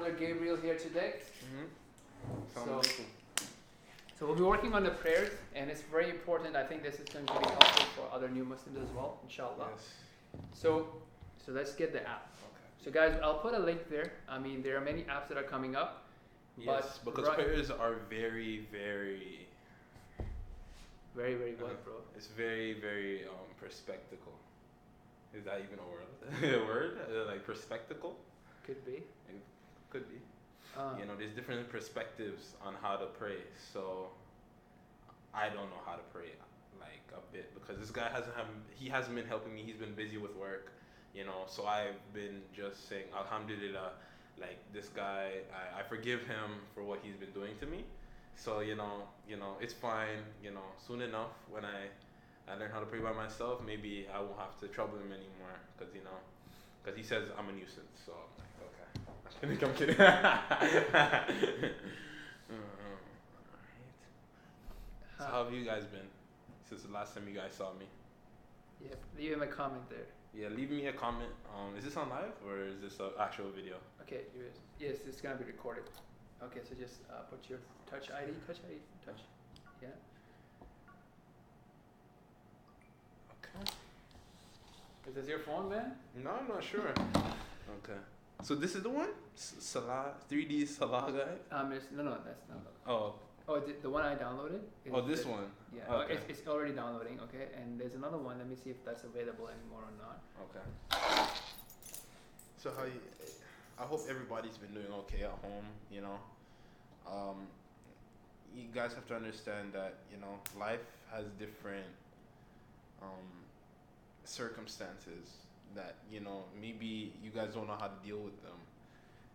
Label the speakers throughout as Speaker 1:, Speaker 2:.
Speaker 1: brother Gabriel here today.
Speaker 2: Mm-hmm.
Speaker 1: So we'll be working on the prayers, and it's very important. I think this is going to be helpful for other new Muslims as well, inshallah.
Speaker 2: Yes.
Speaker 1: So let's get the app.
Speaker 2: Okay.
Speaker 1: So guys, I'll put a link there. I mean, there are many apps that are coming up.
Speaker 2: Yes, because prayers are very, very...
Speaker 1: Very, very what, bro?
Speaker 2: It's very, very perspectical. Is that even a word? A word? Like perspectical?
Speaker 1: Could be.
Speaker 2: It could be. There's different perspectives on how to pray. So I don't know how to pray like a bit because this guy hasn't been helping me. He's been busy with work, So I've been just saying alhamdulillah. Like this guy, I forgive him for what he's been doing to me. So it's fine. Soon enough when I learn how to pray by myself, maybe I won't have to trouble him anymore because he says I'm a nuisance. So I'm like, okay, I'm kidding. Alright. So how have you guys been since the last time you guys saw me?
Speaker 1: Yeah, leave him a comment there.
Speaker 2: Yeah, leave me a comment. Is this on live or is this an actual video?
Speaker 1: Okay, yes, it's gonna be recorded. Okay, so just put your touch ID. Yeah.
Speaker 2: Okay.
Speaker 1: Is this your phone, man?
Speaker 2: No, I'm not sure. Okay. So this is the one? Salah, 3D Salah guy?
Speaker 1: No, that's not.
Speaker 2: Oh.
Speaker 1: Oh, the one I downloaded?
Speaker 2: This one?
Speaker 1: Yeah,
Speaker 2: okay.
Speaker 1: It's already downloading, okay? And there's another one. Let me see if that's available anymore or not.
Speaker 2: Okay. So I hope everybody's been doing okay at home, You guys have to understand that, life has different circumstances that, maybe you guys don't know how to deal with them.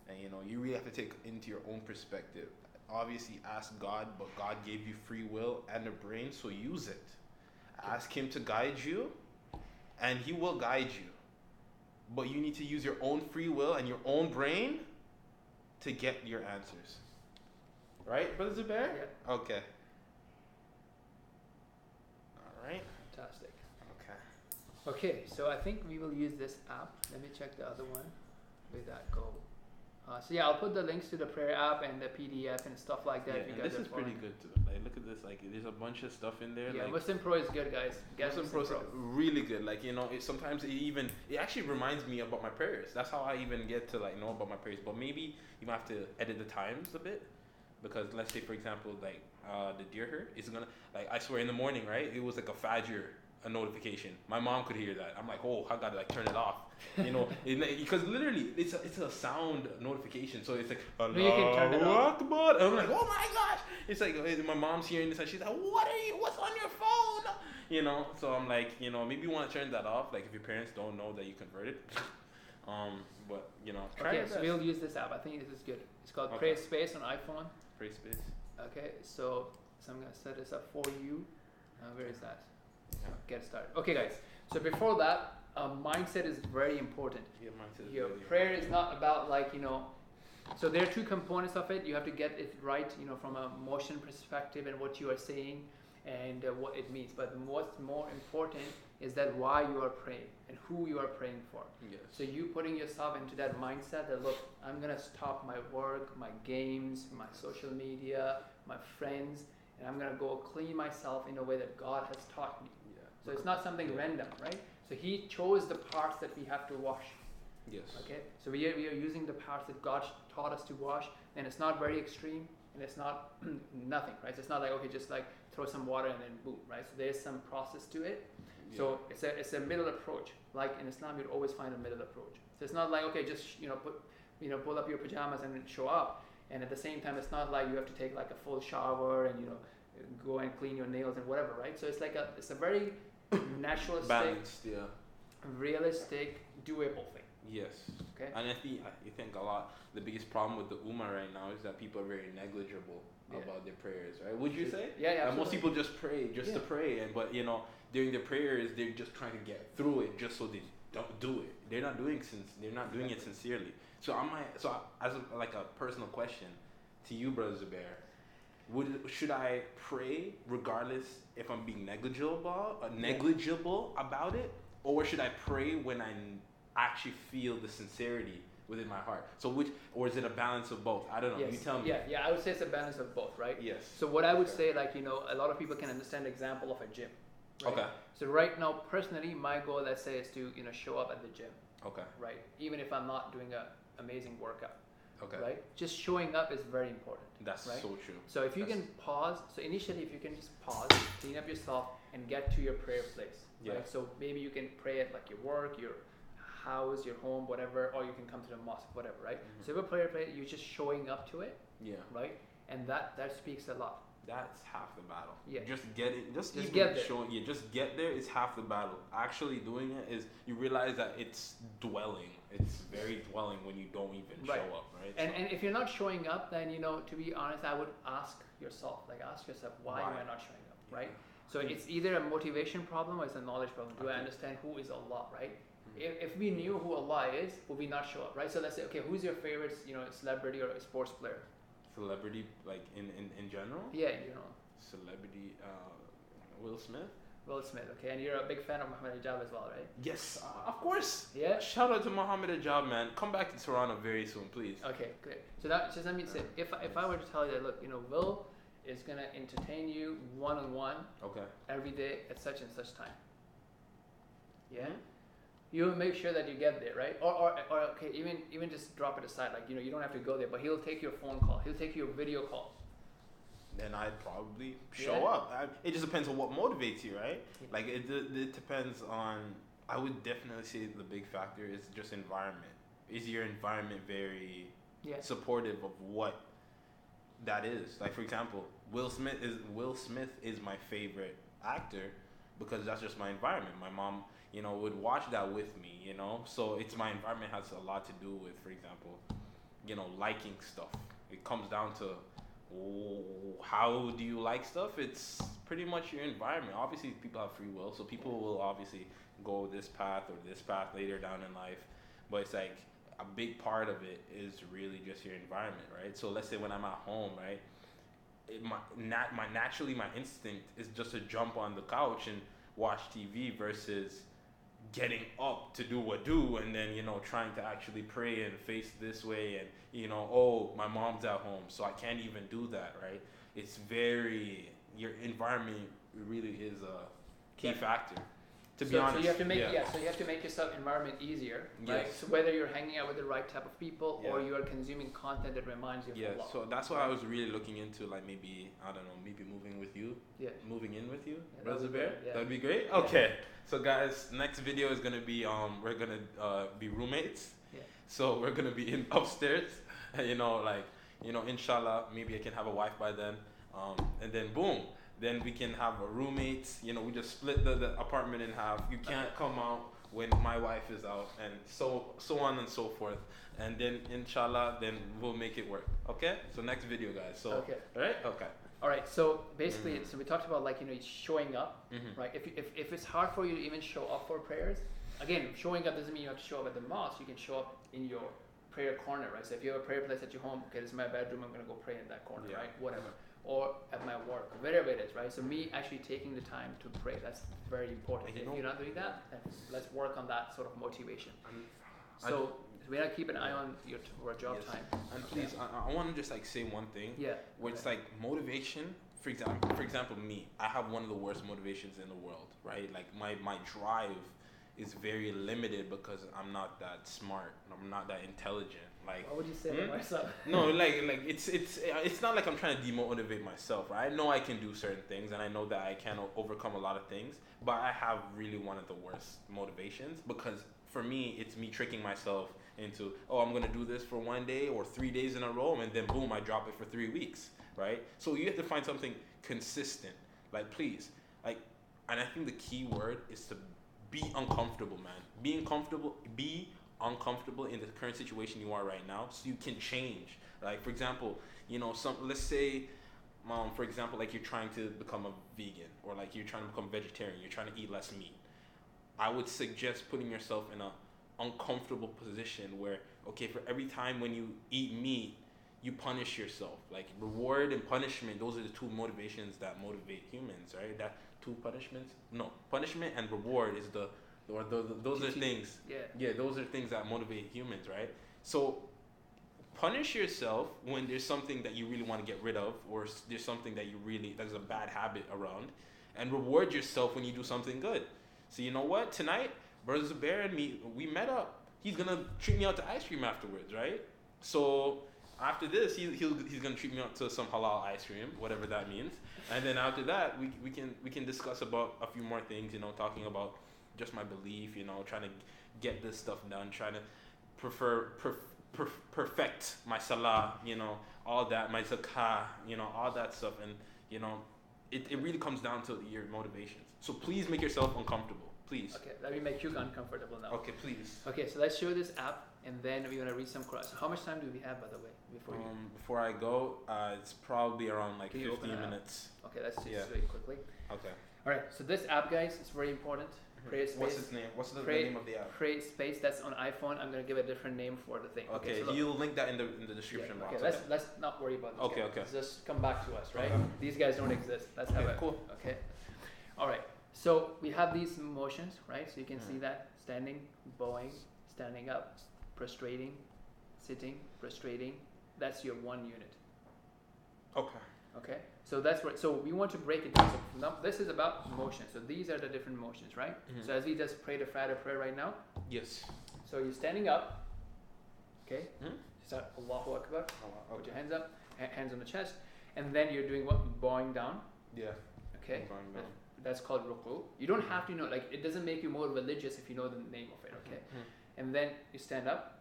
Speaker 2: And, you really have to take into your own perspective. Obviously ask God, but God gave you free will and a brain, so use it. Ask him to guide you, and he will guide you. But you need to use your own free will and your own brain to get your answers. Right, Brother Zubair?
Speaker 1: Yeah.
Speaker 2: Okay. All right.
Speaker 1: Fantastic.
Speaker 2: Okay.
Speaker 1: Okay, so I think we will use this app. Let me check the other one. Where'd that go? So yeah, I'll put the links to the prayer app and the PDF and stuff like that.
Speaker 2: Yeah, and this is pretty good too. Like, look at this. Like, there's a bunch of stuff in there.
Speaker 1: Yeah,
Speaker 2: like,
Speaker 1: Muslim Pro is good, guys.
Speaker 2: Muslim Pro is really good. Like, sometimes it actually reminds me about my prayers. That's how I even get to know about my prayers. But maybe you might have to edit the times a bit, because let's say for example, the deer herd is gonna I swear in the morning, right? It was like a Fajr a notification. My mom could hear that. I'm like, oh, I gotta turn it off. Because literally it's a sound notification. So it's like, Allahu Akbar. I'm like, oh my gosh. It's like my mom's hearing this and she's like, what's on your phone? So I'm like, maybe you want to turn that off. Like if your parents don't know that you converted. But try
Speaker 1: okay, so we'll use this app. I think this is good. It's called Pray Space on iPhone.
Speaker 2: Pray Space.
Speaker 1: Okay, so I'm gonna set this up for you. Where is that?
Speaker 2: Yeah.
Speaker 1: Get started. Okay, guys. So before that, mindset is very important.
Speaker 2: Yeah, mindset.
Speaker 1: Your prayer is not about So there are two components of it. You have to get it right, from a motion perspective and what you are saying and what it means. But what's more important is that why you are praying and who you are praying for.
Speaker 2: Yes.
Speaker 1: So you putting yourself into that mindset that look, I'm gonna stop my work, my games, my social media, my friends, and I'm gonna go clean myself in a way that God has taught me.
Speaker 2: Yeah.
Speaker 1: So it's not something random, right? So he chose the parts that we have to wash.
Speaker 2: Yes.
Speaker 1: Okay. So we are using the parts that God taught us to wash, and it's not very extreme, and it's not nothing, right? So it's not like okay, just throw some water and then boom, right? So there's some process to it. Yeah. So it's a middle approach. Like in Islam, you'd always find a middle approach. So it's not like okay, just pull up your pajamas and show up. And at the same time, it's not like you have to take a full shower and go and clean your nails and whatever, right? So it's it's a very naturalistic,
Speaker 2: balanced,
Speaker 1: realistic, doable thing.
Speaker 2: Yes.
Speaker 1: Okay.
Speaker 2: And I think a lot. The biggest problem with the ummah right now is that people are very negligible about their prayers, right? Would you say?
Speaker 1: Yeah.
Speaker 2: Most people just pray to pray, but during their prayers they're just trying to get through it just so they don't do it. They're not doing it sincerely. So as a personal question to you, Brother Zubair, should I pray regardless if I'm being negligible about it, or should I pray when I actually feel the sincerity within my heart. So which, or is it a balance of both? I don't know.
Speaker 1: Yes.
Speaker 2: You tell me.
Speaker 1: Yeah, I would say it's a balance of both, right?
Speaker 2: Yes.
Speaker 1: So what I would say, like, you know, a lot of people can understand the example of a gym. Right?
Speaker 2: Okay.
Speaker 1: So right now, personally, my goal, let's say, is to, you know, show up at the gym.
Speaker 2: Okay.
Speaker 1: Right. Even if I'm not doing a amazing workout.
Speaker 2: Okay.
Speaker 1: Right. Just showing up is very important.
Speaker 2: That's
Speaker 1: right?
Speaker 2: so true.
Speaker 1: So if you can pause, so initially, if you can just pause, clean up yourself, and get to your prayer place.
Speaker 2: Yeah.
Speaker 1: Right? So maybe you can pray at like your work, your house, your home, whatever, or you can come to the mosque, whatever, right?
Speaker 2: Mm-hmm.
Speaker 1: So if a prayer place, you're just showing up to it.
Speaker 2: Yeah.
Speaker 1: Right. And that speaks a lot.
Speaker 2: That's half the battle.
Speaker 1: Yeah.
Speaker 2: Just get it. Just even
Speaker 1: get there.
Speaker 2: showing. Yeah. Just get there is half the battle. Actually doing it is, you realize that it's dwelling. It's very dwelling when you don't even
Speaker 1: Right.
Speaker 2: show up, right?
Speaker 1: And if you're not showing up, then, you know, to be honest, I would ask yourself, why am I not showing up, right? So it's either a motivation problem or it's a knowledge problem. Do I understand who is Allah, right? If we knew who Allah is, would we not show up, right? So let's say, okay, who's your favorite, you know, celebrity or sports player?
Speaker 2: Celebrity, like in general?
Speaker 1: Yeah, you know.
Speaker 2: Celebrity, Will Smith?
Speaker 1: Will Smith, okay, and you're a big fan of Muhammad Hijab as well, right?
Speaker 2: Yes, of course.
Speaker 1: Yeah?
Speaker 2: Shout out to Muhammad Hijab, man. Come back to Toronto very soon, please.
Speaker 1: Okay, great. So that just let me say, if I were to tell you that, look, you know, Will is gonna entertain you one-on-one
Speaker 2: Okay.
Speaker 1: every day at such and such time. Yeah? You make sure that you get there, right? Or okay, even just drop it aside, like, you know, you don't have to go there, but he'll take your phone call, he'll take your video call.
Speaker 2: Then I'd probably show up. It just depends on what motivates you, right?
Speaker 1: Yeah.
Speaker 2: Like it depends on. I would definitely say the big factor is just environment. Is your environment very supportive of what that is? Like, for example, Will Smith is my favorite actor because that's just my environment. My mom, you know, would watch that with me, you know. So it's my environment has a lot to do with, for example, you know, liking stuff. It comes down to how do you like stuff? It's pretty much your environment. Obviously, people have free will, so people will obviously go this path or this path later down in life. But it's like a big part of it is really just your environment, right? So let's say when I'm at home, right, my instinct is just to jump on the couch and watch TV versus getting up to do what do, and then, you know, trying to actually pray and face this way, and, you know, oh, my mom's at home, so I can't even do that, right? It's very, your environment really is a key factor, to be honest.
Speaker 1: So you have to make so you have to make yourself environment easier, right?
Speaker 2: Yes.
Speaker 1: So whether you're hanging out with the right type of people or you are consuming content that reminds you of Allah.
Speaker 2: So that's why I was really looking into, like, maybe, I don't know, maybe moving with you.
Speaker 1: Yeah.
Speaker 2: Moving in with you,
Speaker 1: that would be
Speaker 2: Revert.
Speaker 1: good, yeah.
Speaker 2: That'd be great. Okay. So guys, next video is gonna be we're gonna be roommates.
Speaker 1: Yeah.
Speaker 2: So we're gonna be in upstairs, and, you know, like, you know, inshallah, maybe I can have a wife by then, and then boom, then we can have a roommate. You know, we just split the apartment in half. You can't come out when my wife is out, and so on and so forth. And then inshallah, then we'll make it work. Okay. So next video, guys. So all right. Okay.
Speaker 1: All right, so basically, so we talked about, like, you know, showing up, right? If it's hard for you to even show up for prayers, again, showing up doesn't mean you have to show up at the mosque. You can show up in your prayer corner, right? So if you have a prayer place at your home, okay, this is my bedroom, I'm gonna go pray in that corner, right? Whatever. Or at my work, wherever it is, right? So me actually taking the time to pray, that's very important. If you're not doing that, then let's work on that sort of motivation. So we gotta keep an eye on your job time.
Speaker 2: And please, I want to just, like, say one thing.
Speaker 1: Yeah.
Speaker 2: Where it's like motivation. For example, me, I have one of the worst motivations in the world, right? Like, my drive is very limited because I'm not that smart. I'm not that intelligent. Like,
Speaker 1: why would you say that myself?
Speaker 2: No, like it's not like I'm trying to demotivate myself, right? I know I can do certain things, and I know that I can overcome a lot of things, but I have really one of the worst motivations because for me, it's me tricking myself into, oh, I'm gonna do this for 1 day or 3 days in a row, and then boom, I drop it for 3 weeks, right? So you have to find something consistent. Like, please, like, and I think the key word is to be uncomfortable, man. Be uncomfortable in the current situation you are right now, so you can change. Like, for example, you know, let's say, for example, like, you're trying to become a vegan, or like you're trying to become vegetarian, you're trying to eat less meat. I would suggest putting yourself in a uncomfortable position where, okay, for every time when you eat meat, you punish yourself. Like, reward and punishment, those are the two motivations that motivate humans, right? That two punishments? No, punishment and reward is the or those are things.
Speaker 1: Yeah.
Speaker 2: Those are things that motivate humans, right? So punish yourself when there's something that you really want to get rid of, or there's something that there's a bad habit around, and reward yourself when you do something good. So you know what? Tonight, Brother Zubair and me, we met up. He's gonna treat me out to ice cream afterwards, right? So after this, he's gonna treat me out to some halal ice cream, whatever that means. And then after that, we can discuss about a few more things, you know, talking about just my belief, you know, trying to get this stuff done, trying to perfect my Salah, you know, all that, my zakah, you know, all that stuff. And, you know, it really comes down to your motivations. So please make yourself uncomfortable, please.
Speaker 1: Okay, let me make you uncomfortable now.
Speaker 2: Okay, please.
Speaker 1: Okay, so let's show this app, and then we're gonna read some Quran. So how much time do we have, by the way,
Speaker 2: before I go? It's probably around like 15
Speaker 1: minutes.
Speaker 2: minutes.
Speaker 1: Okay, let's just do it quickly.
Speaker 2: Okay.
Speaker 1: All right, so this app, guys, is very important. Create space.
Speaker 2: What's its name? What's the name of the app?
Speaker 1: Create space. That's on iPhone. I'm gonna give a different name for the thing.
Speaker 2: Okay,
Speaker 1: so
Speaker 2: you'll link that in the description box.
Speaker 1: Okay, let's not worry about this.
Speaker 2: Okay,
Speaker 1: guys.
Speaker 2: okay.
Speaker 1: Let's just come back to us, right?
Speaker 2: Okay.
Speaker 1: These guys don't exist. Let's have
Speaker 2: cool.
Speaker 1: Okay. All right. So we have these motions, right? So you can see that standing, bowing, standing up, prostrating, sitting, prostrating. That's your 1 unit.
Speaker 2: Okay.
Speaker 1: Okay. So that's right. So we want to break it down. So now this is about motion. So these are the different motions, right? So as we just pray the Friday prayer right now.
Speaker 2: Yes.
Speaker 1: So you're standing up. Okay. Start Allahu Akbar. Put your hands up, hands on the chest, and then you're doing what? Bowing down.
Speaker 2: Yeah.
Speaker 1: Okay.
Speaker 2: Bowing down.
Speaker 1: That's called ruku. You don't have to know, like, it doesn't make you more religious if you know the name of it, okay? And then you stand up,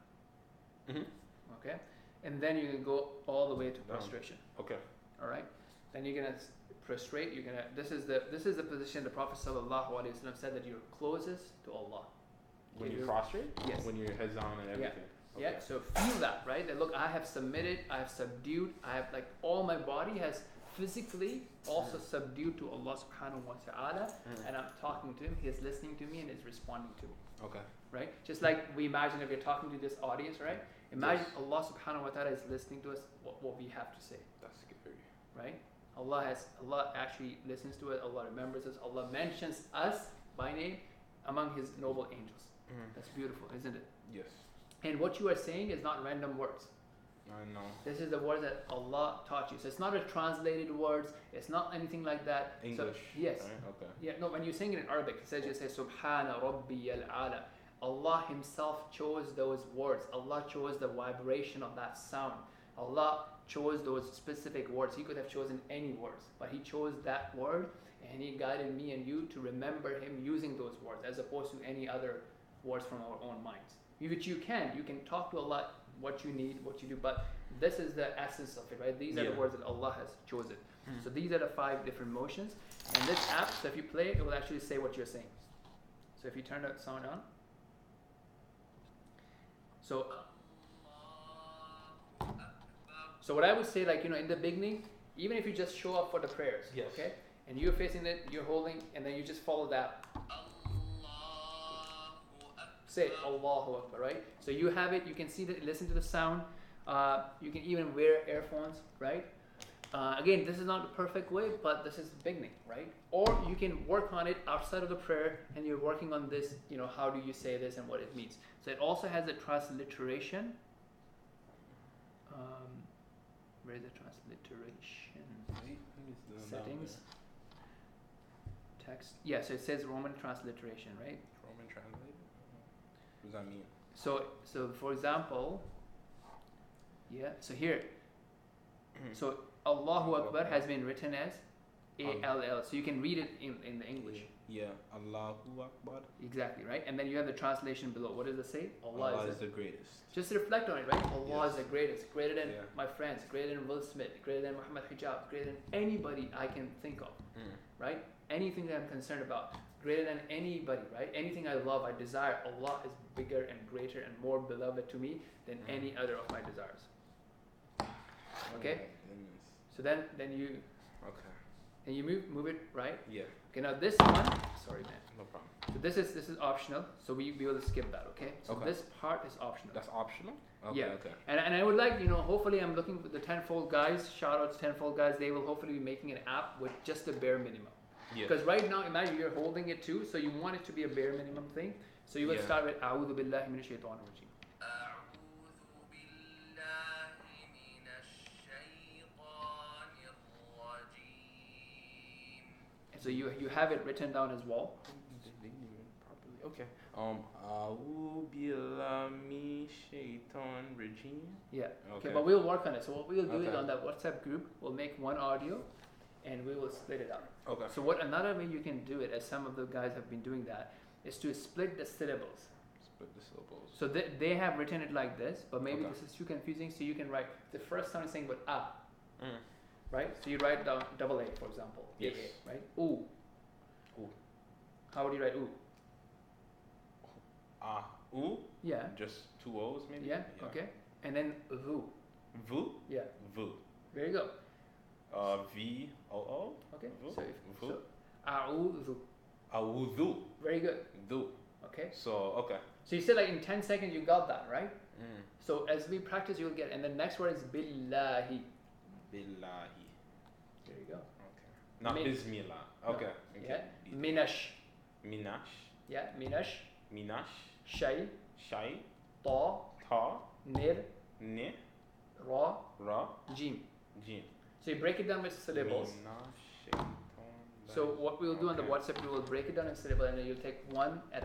Speaker 1: okay? And then you can go all the way to prostration.
Speaker 2: Okay.
Speaker 1: All right? Then you're gonna prostrate. This is the position the Prophet sallallahu alaihi wasallam said that you're closest to Allah.
Speaker 2: When you prostrate?
Speaker 1: Yes.
Speaker 2: When your head's down and everything.
Speaker 1: Yeah. Okay. Yeah. So feel that, right? That look, I have submitted, I have subdued, I have, like, all my body has physically also subdued to Allah subhanahu wa ta'ala, and I'm talking to him, he's listening to me and is responding to me.
Speaker 2: Okay.
Speaker 1: Right? Just like we imagine if you're talking to this audience, right? Imagine Allah subhanahu wa ta'ala is listening to us, what we have to say.
Speaker 2: That's scary.
Speaker 1: Right? Allah actually listens to us, Allah remembers us, Allah mentions us by name among his noble angels. That's beautiful, isn't it?
Speaker 2: Yes.
Speaker 1: And what you are saying is not random words.
Speaker 2: I know.
Speaker 1: This is the words that Allah taught you. So it's not a translated words. It's not anything like that.
Speaker 2: English.
Speaker 1: So, yes.
Speaker 2: Right? Okay.
Speaker 1: Yeah. No. When you sing it in Arabic, it says you say Subhana Rabbi al-Ala. Allah Himself chose those words. Allah chose the vibration of that sound. Allah chose those specific words. He could have chosen any words, but He chose that word, and He guided me and you to remember Him using those words, as opposed to any other words from our own minds. Which you can talk to Allah what you need, what you do, but this is the essence of it, right? These are the words that Allah has chosen. So these are the 5 different motions, and this app, so if you play it will actually say what you're saying. So if you turn that sound on, so what I would say, like, in the beginning, even if you just show up for the prayers, okay, and you're facing it, you're holding, and then you just follow that. Say Allahu Akbar, right? So you have it, you can see that, listen to the sound. You can even wear earphones, right? Again, this is not the perfect way, but this is the beginning, right? Or you can work on it outside of the prayer, and you're working on this, how do you say this and what it means. So it also has a transliteration. Where is the transliteration? Settings. Text. Yeah, so it says Roman transliteration, right?
Speaker 2: Roman translation? What does that mean?
Speaker 1: So for example, so here, so Allahu Akbar has been written as A-L-L, so you can read it in the English.
Speaker 2: Yeah, Allahu Akbar.
Speaker 1: Exactly, right? And then you have the translation below. What does it say?
Speaker 2: Allah is the greatest.
Speaker 1: Just reflect on it, right? Allah is the greatest, greater than my friends, greater than Will Smith, greater than Muhammad Hijab, greater than anybody I can think of, right? Anything that I'm concerned about, greater than anybody, right? Anything I love, I desire, Allah is bigger and greater and more beloved to me than any other of my desires. Okay? So then you and you move it, right?
Speaker 2: Yeah.
Speaker 1: Okay, now this one, sorry man.
Speaker 2: No problem.
Speaker 1: So this is optional, so we will skip that, okay? So this part is optional.
Speaker 2: That's optional? Okay,
Speaker 1: yeah.
Speaker 2: Okay.
Speaker 1: And I would like, hopefully I'm looking for the Tenfold guys, shout out to Tenfold guys, they will hopefully be making an app with just the bare minimum.
Speaker 2: Yeah.
Speaker 1: Because right now, imagine you're holding it too, so you want it to be a bare minimum thing. So you would start with أعوذ بالله من الشيطان الرجيم. So you have it written down as well.
Speaker 2: Okay. أعوذ بالله من الشيطان الرجيم.
Speaker 1: Yeah. Okay, but we'll work on it. So what we'll do is on that WhatsApp group, we'll make one audio, and we will split it up.
Speaker 2: Okay.
Speaker 1: So what another way you can do it, as some of the guys have been doing that, is to split the syllables.
Speaker 2: Split the syllables.
Speaker 1: So they have written it like this, but maybe this is too confusing. So you can write the first sound is saying but right? So you write down double A, for example.
Speaker 2: Yes.
Speaker 1: A, right? Ooh.
Speaker 2: Ooh.
Speaker 1: How would you write ooh?
Speaker 2: Ooh.
Speaker 1: Yeah.
Speaker 2: Just two O's maybe.
Speaker 1: Yeah. Okay. And then vu.
Speaker 2: Vu.
Speaker 1: Yeah.
Speaker 2: Vu.
Speaker 1: There you go.
Speaker 2: V-O-O.
Speaker 1: Okay.
Speaker 2: Vu.
Speaker 1: So
Speaker 2: Vu.
Speaker 1: so a'udhu.
Speaker 2: A'udhu.
Speaker 1: Very good.
Speaker 2: Dhu.
Speaker 1: Okay.
Speaker 2: So okay.
Speaker 1: So you said like in 10 seconds you got that, right? So as we practice, you'll get. And the next word is billahi.
Speaker 2: Billahi.
Speaker 1: There you go.
Speaker 2: Okay. Not bismillah. Okay.
Speaker 1: No. Yeah. Minash.
Speaker 2: Minash.
Speaker 1: Yeah. Minash.
Speaker 2: Minash.
Speaker 1: Shay.
Speaker 2: Shay.
Speaker 1: Ta.
Speaker 2: Ta.
Speaker 1: Nir.
Speaker 2: Ne.
Speaker 1: Ra.
Speaker 2: Ra.
Speaker 1: Jim.
Speaker 2: Jim.
Speaker 1: So you break it down with syllables.
Speaker 2: Minash. Shaitan.
Speaker 1: So what we'll do on the WhatsApp, we will break it down in syllable, and then you'll take one at a